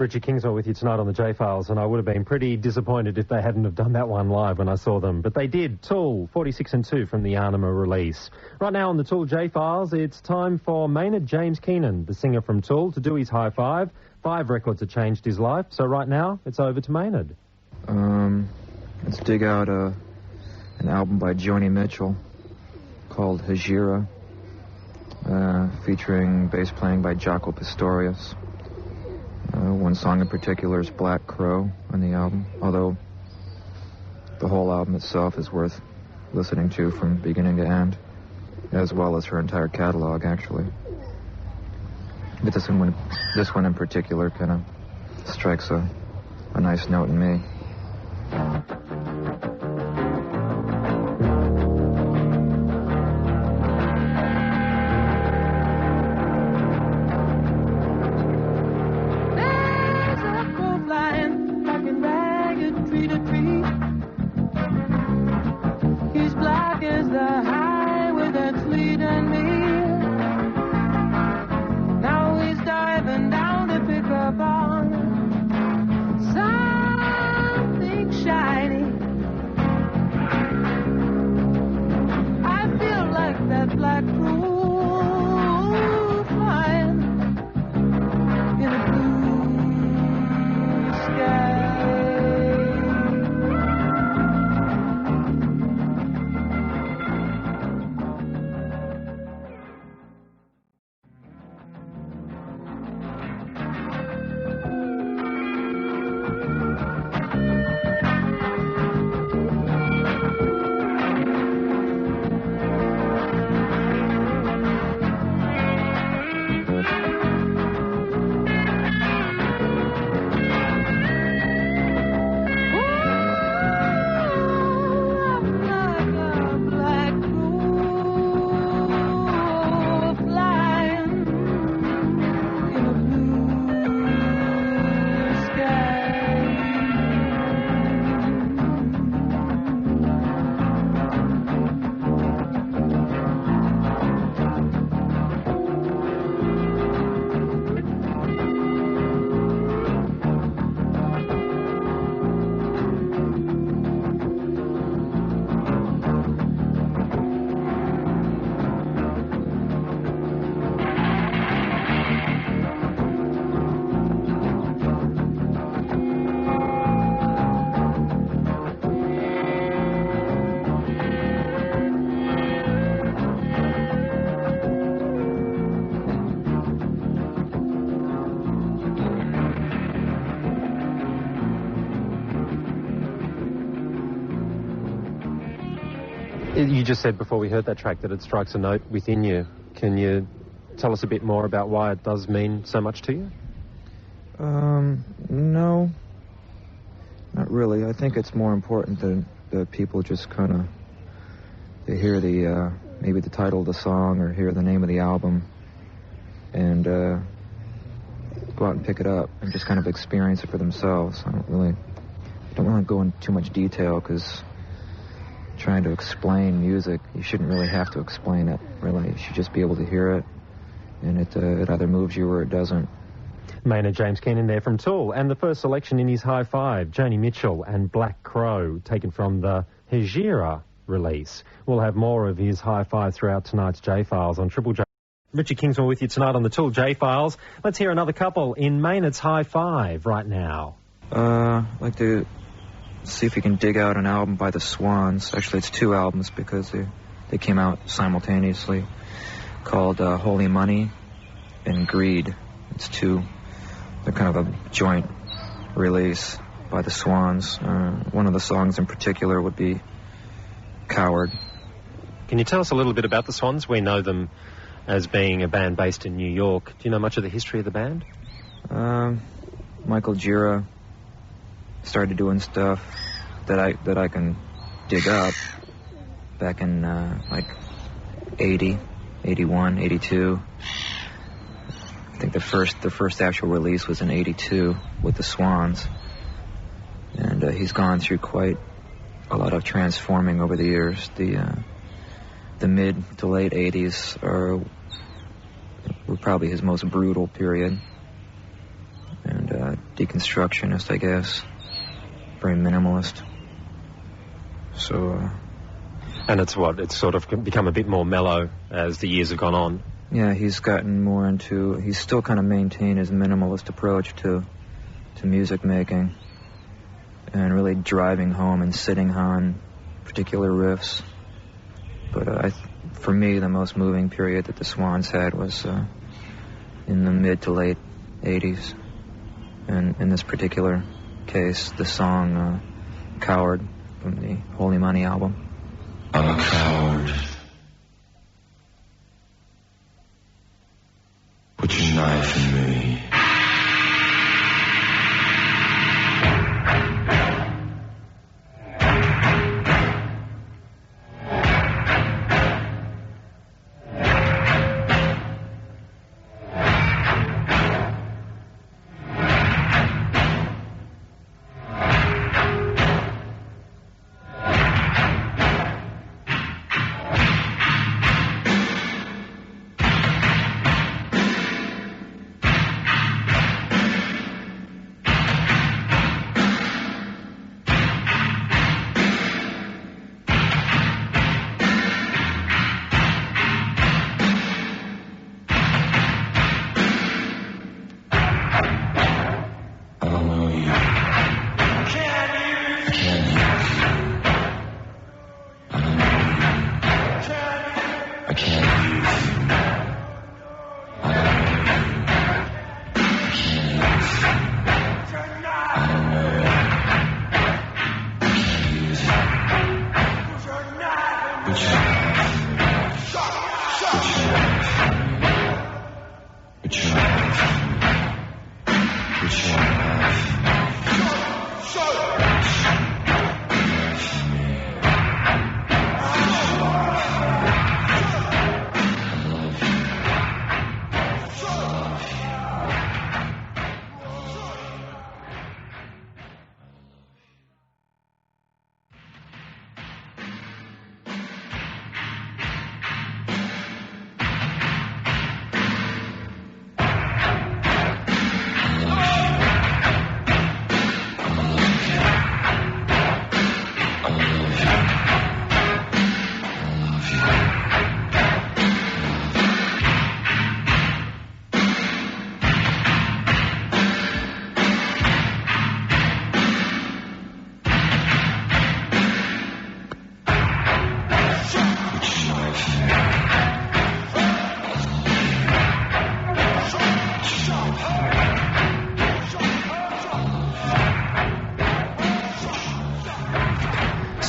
Richard Kingsmore with you tonight on the J-Files, and I would have been pretty disappointed if they hadn't have done that one live when I saw them. But they did. Tool, 46-2 from the Arnhem release. Right now on the Tool J-Files, it's time for Maynard James Keenan, the singer from Tool, to do his high five. 5 records have changed his life, so right now it's over to Maynard. Let's dig out an album by Joni Mitchell called Hejira, featuring bass playing by Jaco Pastorius. One song in particular is Black Crow on the album, although the whole album itself is worth listening to from beginning to end, as well as her entire catalog, actually. But this one in particular kind of strikes a nice note in me. You just said before we heard that track that it strikes a note within you. Can you tell us a bit more about why it does mean so much to you? No, not really. I think it's more important that people just kind of, they hear the, maybe the title of the song or hear the name of the album and go out and pick it up and just kind of experience it for themselves. I don't really go into too much detail because trying to explain music, you shouldn't really have to explain it, really. You should just be able to hear it, and it either moves you or it doesn't. Maynard James Keenan there from Tool, and the first selection in his high five, Joni Mitchell and Black Crow, taken from the Hejira release. We'll have more of his high five throughout tonight's J-Files on Triple J. Richard Kingsmore with you tonight on the Tool J-Files. Let's hear another couple in Maynard's high five right now. I'd like to see if we can dig out an album by the Swans. Actually, it's 2 albums because they came out simultaneously, called Holy Money and Greed. It's 2. They're kind of a joint release by the Swans. One of the songs in particular would be Coward. Can you tell us a little bit about the Swans? We know them as being a band based in New York. Do you know much of the history of the band? Michael Gira started doing stuff that I can dig up back in like 80, 81, 82. I think the first actual release was in 82 with the Swans, and he's gone through quite a lot of transforming over the years. The mid to late 80s were probably his most brutal period. and deconstructionist, I guess. Very minimalist. So. And it's sort of become a bit more mellow as the years have gone on. Yeah, he's gotten more into. He's still kind of maintained his minimalist approach to music making, and really driving home and sitting on particular riffs. But for me, the most moving period that the Swans had was in the mid to late 80s. And in this particular case, the song Coward from the Holy Money album. I'm a coward. Put your knife in me.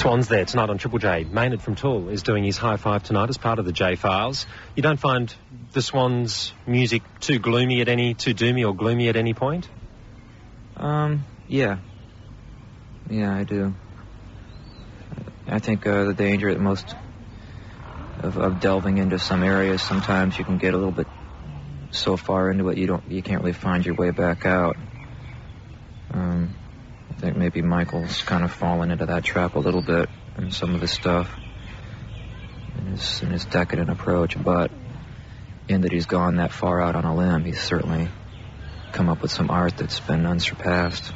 Swans there tonight on Triple J. Maynard from Tool is doing his high five tonight as part of the J-Files. You don't find the Swans' music too doomy or gloomy at any point? Yeah. Yeah, I do. I think the danger at most of delving into some areas, sometimes you can get a little bit so far into it you can't really find your way back out. I think maybe Michael's kind of fallen into that trap a little bit in some of his stuff, in his decadent approach, but in that he's gone that far out on a limb, he's certainly come up with some art that's been unsurpassed.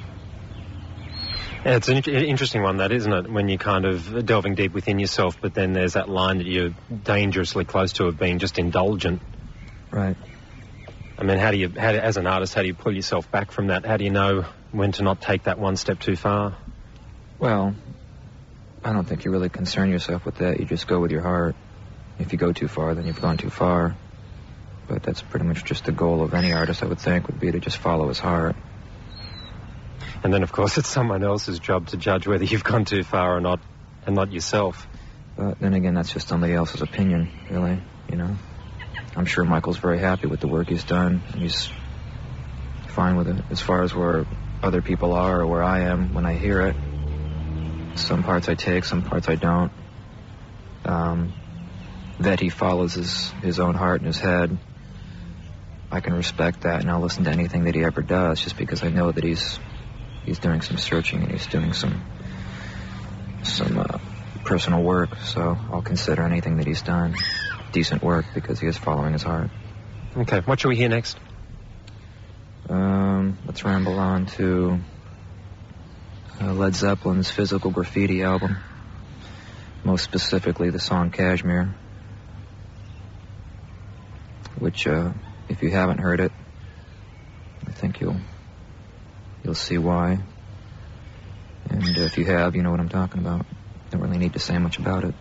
Yeah, it's an interesting one, that, isn't it? When you're kind of delving deep within yourself, but then there's that line that you're dangerously close to of being just indulgent. Right. I mean, as an artist, how do you pull yourself back from that? How do you know when to not take that one step too far? Well, I don't think you really concern yourself with that. You just go with your heart. If you go too far, then you've gone too far. But that's pretty much just the goal of any artist, I would think, would be to just follow his heart. And then, of course, it's someone else's job to judge whether you've gone too far or not, and not yourself. But then again, that's just somebody else's opinion, really, you know. I'm sure Michael's very happy with the work he's done, and he's fine with it. As far as where other people are or where I am when I hear it, some parts I take, some parts I don't. That he follows his own heart and his head, I can respect that, and I'll listen to anything that he ever does, just because I know that he's doing some searching and he's doing some personal work. So I'll consider anything that he's done decent work because he is following his heart. Okay, what shall we hear next? Well, let's ramble on to Led Zeppelin's Physical Graffiti album, most specifically the song Kashmir, which, if you haven't heard it, I think you'll see why. And if you have, you know what I'm talking about. Don't really need to say much about it.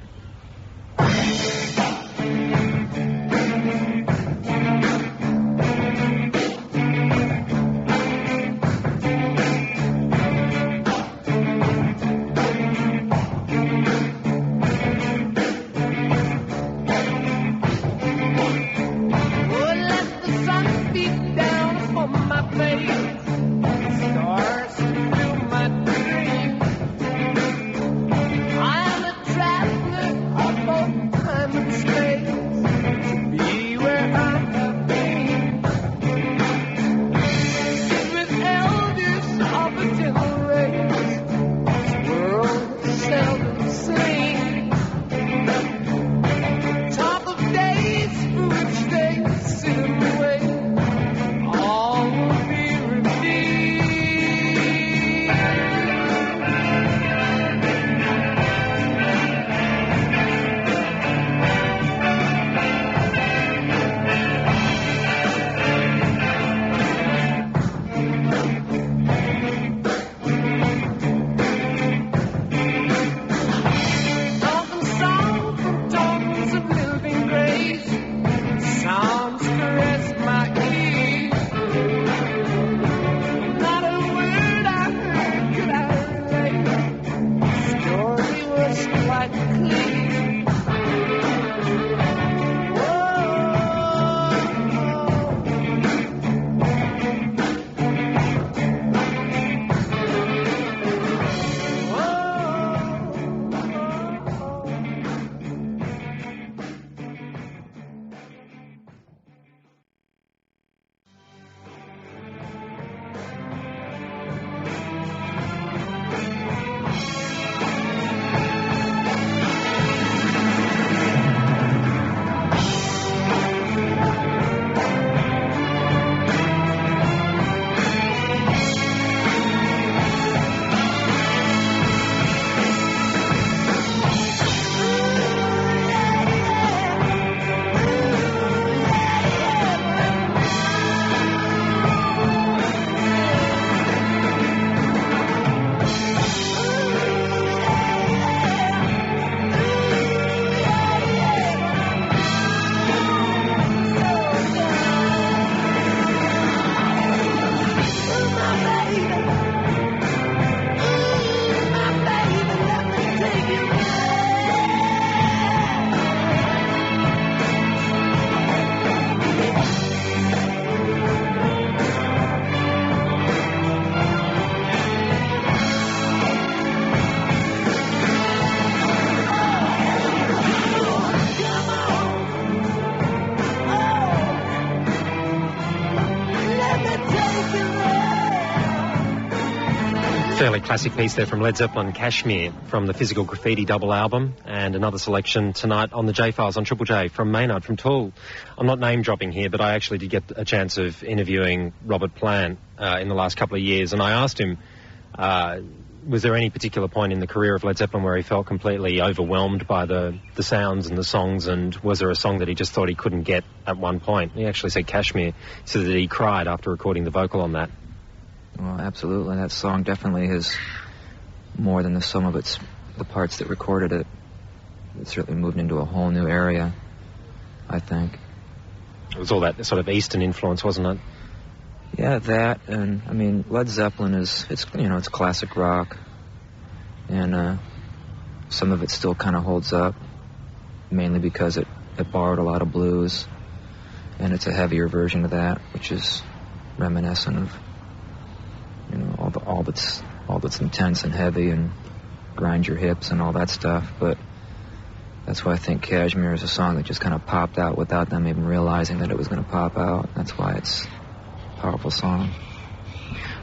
Fairly classic piece there from Led Zeppelin, Kashmir, from the Physical Graffiti double album, and another selection tonight on the J-Files on Triple J from Maynard from Tool. I'm not name-dropping here, but I actually did get a chance of interviewing Robert Plant in the last couple of years, and I asked him, was there any particular point in the career of Led Zeppelin where he felt completely overwhelmed by the sounds and the songs, and was there a song that he just thought he couldn't get at one point? He actually said Kashmir, so that he cried after recording the vocal on that. Well, absolutely. That song definitely is more than the sum of the parts that recorded it. It certainly moved into a whole new area, I think. It was all that sort of Eastern influence, wasn't it? Yeah, that, and I mean, Led Zeppelin it's classic rock, and some of it still kind of holds up, mainly because it borrowed a lot of blues, and it's a heavier version of that, which is reminiscent of, all that's intense and heavy and grind your hips and all that stuff. But that's why I think Kashmir is a song that just kind of popped out without them even realizing that it was going to pop out. That's why it's a powerful song.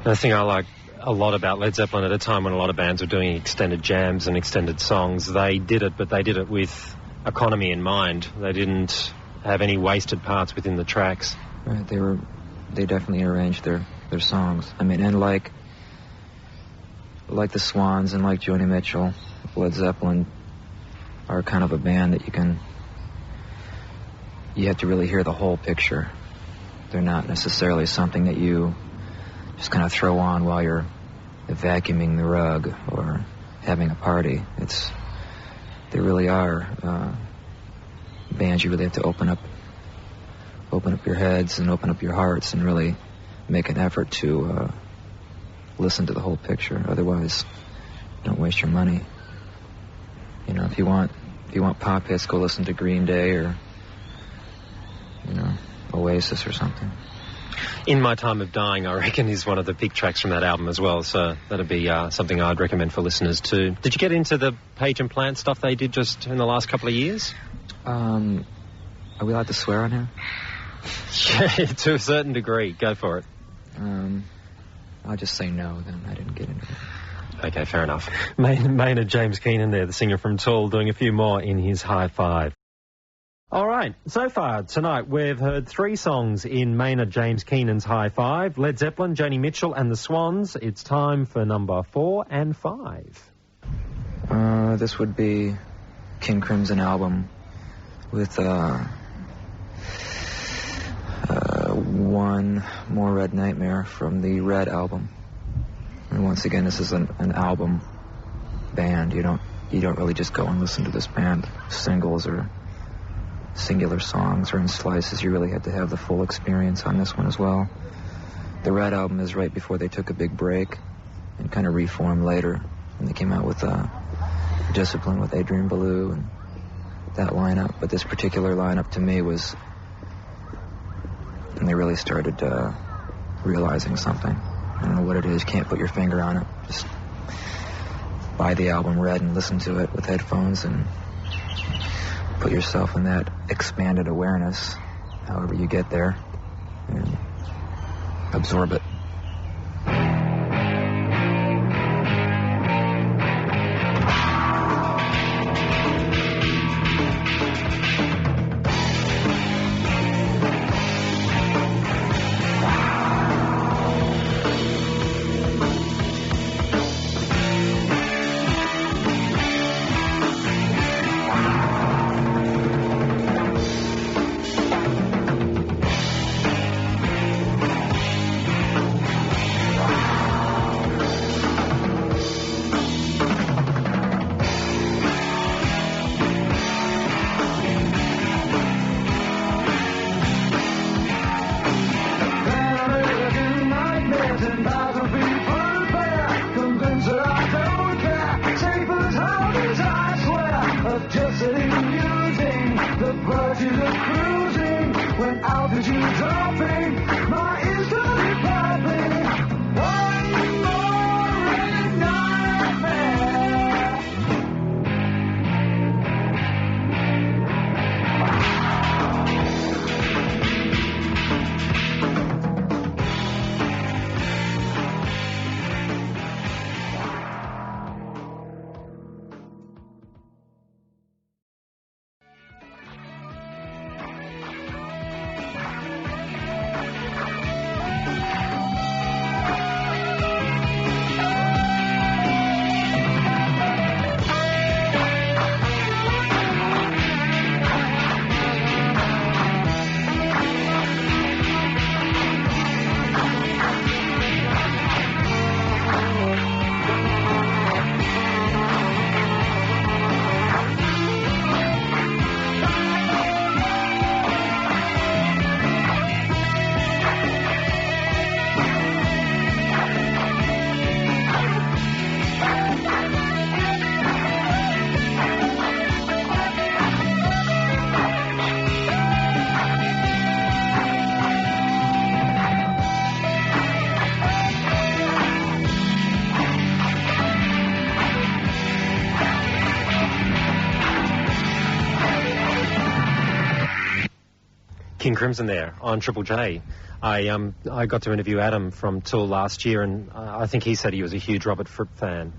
The thing I like a lot about Led Zeppelin at a time when a lot of bands were doing extended jams and extended songs, they did it with economy in mind. They didn't have any wasted parts within the tracks. Right, they definitely arranged their their songs. I mean, and like the Swans and like Joni Mitchell, Led Zeppelin are kind of a band that you have to really hear the whole picture. They're not necessarily something that you just kind of throw on while you're vacuuming the rug or having a party. They really are bands you really have to open up your heads and open up your hearts and really make an effort to listen to the whole picture. Otherwise, don't waste your money. You know, if you want pop hits, go listen to Green Day or, you know, Oasis or something. In My Time of Dying, I reckon, is one of the big tracks from that album as well, so that'd be something I'd recommend for listeners too. Did you get into the Page and Plant stuff they did just in the last couple of years? Are we allowed to swear on here? Yeah, to a certain degree. Go for it. I'll just say no, then. I didn't get into it. Okay, fair enough. Maynard James Keenan there, the singer from Tool, doing a few more in his high five. All right, so far tonight we've heard 3 songs in Maynard James Keenan's high five: Led Zeppelin, Joni Mitchell and the Swans. It's time for number 4 and 5. This would be King Crimson album with One More Red Nightmare from the Red album. And once again, this is an album band. You don't really just go and listen to this band singles or singular songs or in slices. You really had to have the full experience on this one as well. The Red album is right before they took a big break and kind of reformed later, and they came out with Discipline with Adrian Belew and that lineup. But this particular lineup to me was, and they really started realizing something. I don't know what it is. You can't put your finger on it. Just buy the album Red and listen to it with headphones and put yourself in that expanded awareness, however you get there, and absorb it. King Crimson there on Triple J. I got to interview Adam from Tool last year, and I think he said he was a huge Robert Fripp fan.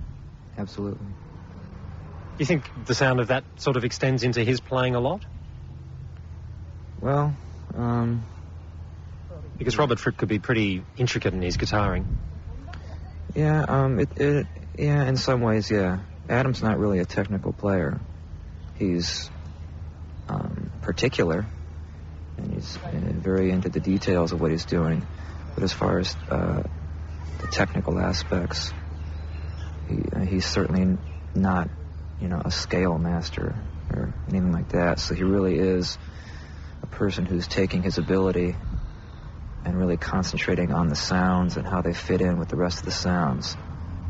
Absolutely. Do you think the sound of that sort of extends into his playing a lot? Well, Because Robert Fripp could be pretty intricate in his guitaring. Yeah, yeah, in some ways, yeah. Adam's not really a technical player. He's particular, and he's very into the details of what he's doing. But as far as the technical aspects, he's certainly not, a scale master or anything like that. So he really is a person who's taking his ability and really concentrating on the sounds and how they fit in with the rest of the sounds.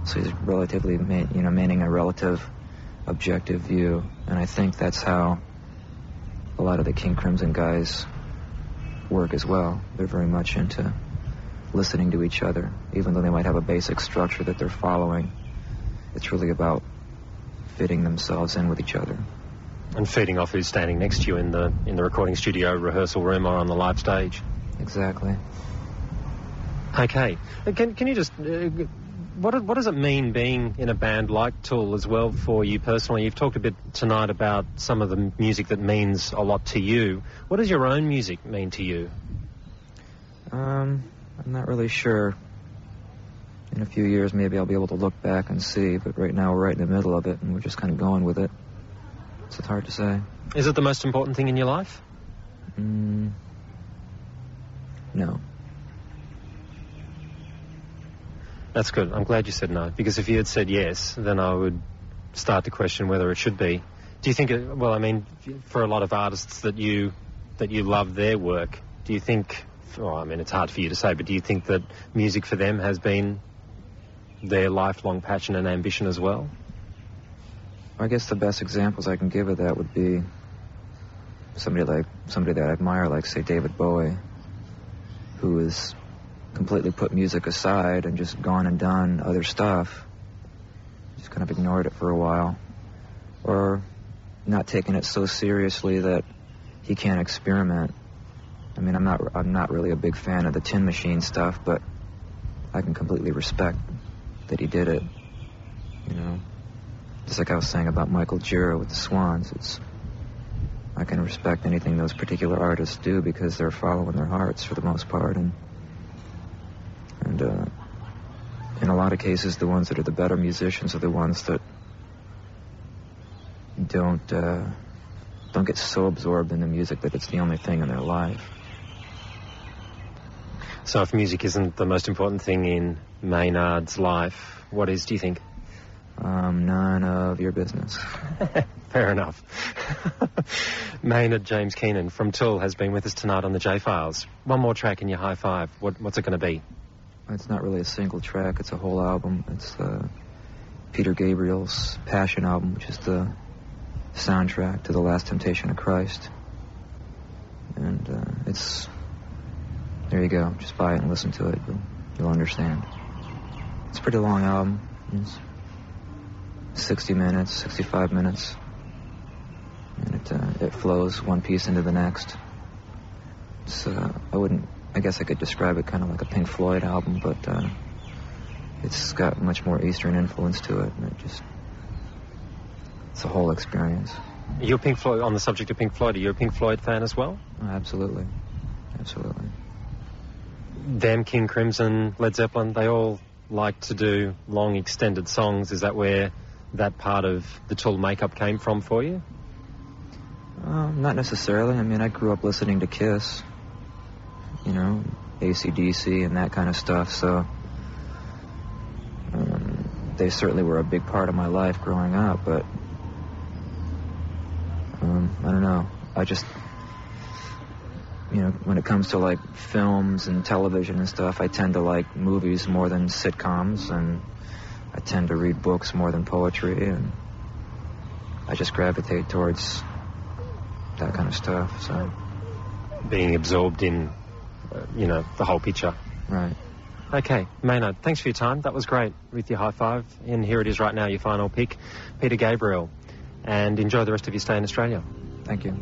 So he's relatively, maintaining a relative objective view. And I think that's how a lot of the King Crimson guys work as well. They're very much into listening to each other, even though they might have a basic structure that they're following. It's really about fitting themselves in with each other. And feeding off who's standing next to you in the recording studio, rehearsal room, or on the live stage. Exactly. Okay. Can you just... What does it mean being in a band like Tool as well for you personally? You've talked a bit tonight about some of the music that means a lot to you. What does your own music mean to you? I'm not really sure. In a few years, maybe I'll be able to look back and see, but right now we're right in the middle of it, and we're just kind of going with it. So it's hard to say. Is it the most important thing in your life? No. That's good. I'm glad you said no, because if you had said yes, then I would start to question whether it should be. Do you think for a lot of artists that you love their work, do you think, it's hard for you to say, but do you think that music for them has been their lifelong passion and ambition as well? I guess the best examples I can give of that would be somebody that I admire, like, say, David Bowie, who has completely put music aside and just gone and done other stuff. Just kind of ignored it for a while. Or not taking it so seriously that he can't experiment. I'm not really a big fan of the Tin Machine stuff, but I can completely respect that he did it. Just like I was saying about Michael Gira with the Swans, I can respect anything those particular artists do because they're following their hearts for the most part, and in a lot of cases, the ones that are the better musicians are the ones that don't get so absorbed in the music that it's the only thing in their life. So if music isn't the most important thing in Maynard's life, what is, do you think? None of your business. Fair enough. Maynard James Keenan from Tool has been with us tonight on the J-Files. One more track in your high five. What's it going to be? It's not really a single track. It's a whole album. It's Peter Gabriel's Passion album, which is the soundtrack to The Last Temptation of Christ. And there you go. Just buy it and listen to it. You'll understand. It's a pretty long album. It's 60 minutes, 65 minutes. And it flows one piece into the next. It's, I guess I could describe it kind of like a Pink Floyd album, but it's got much more Eastern influence to it, and it's a whole experience. You're Pink Floyd, on the subject of Pink Floyd, are you a Pink Floyd fan as well? Oh, absolutely. Absolutely. Them, King Crimson, Led Zeppelin, they all like to do long extended songs. Is that where that part of the Tool makeup came from for you? Not necessarily. I grew up listening to Kiss, AC/DC and that kind of stuff, so they certainly were a big part of my life growing up, but I don't know. I just, when it comes to like films and television and stuff, I tend to like movies more than sitcoms, and I tend to read books more than poetry, and I just gravitate towards that kind of stuff, so. Being absorbed in, the whole picture. Right. Okay, Maynard, thanks for your time. That was great with your high five. And here it is right now, your final pick, Peter Gabriel. And enjoy the rest of your stay in Australia. Thank you.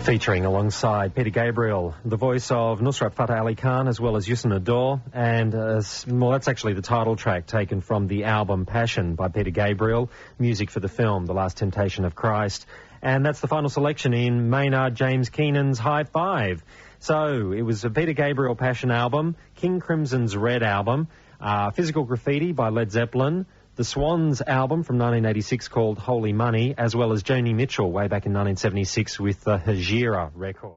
Featuring alongside Peter Gabriel, the voice of Nusrat Fateh Ali Khan, as well as Yusin Ador, and well, that's actually the title track taken from the album Passion by Peter Gabriel, music for the film The Last Temptation of Christ. And that's the final selection in Maynard James Keenan's High Five. So it was a Peter Gabriel Passion album, King Crimson's Red album, Physical Graffiti by Led Zeppelin, the Swans album from 1986 called Holy Money, as well as Joni Mitchell way back in 1976 with the Hejira record.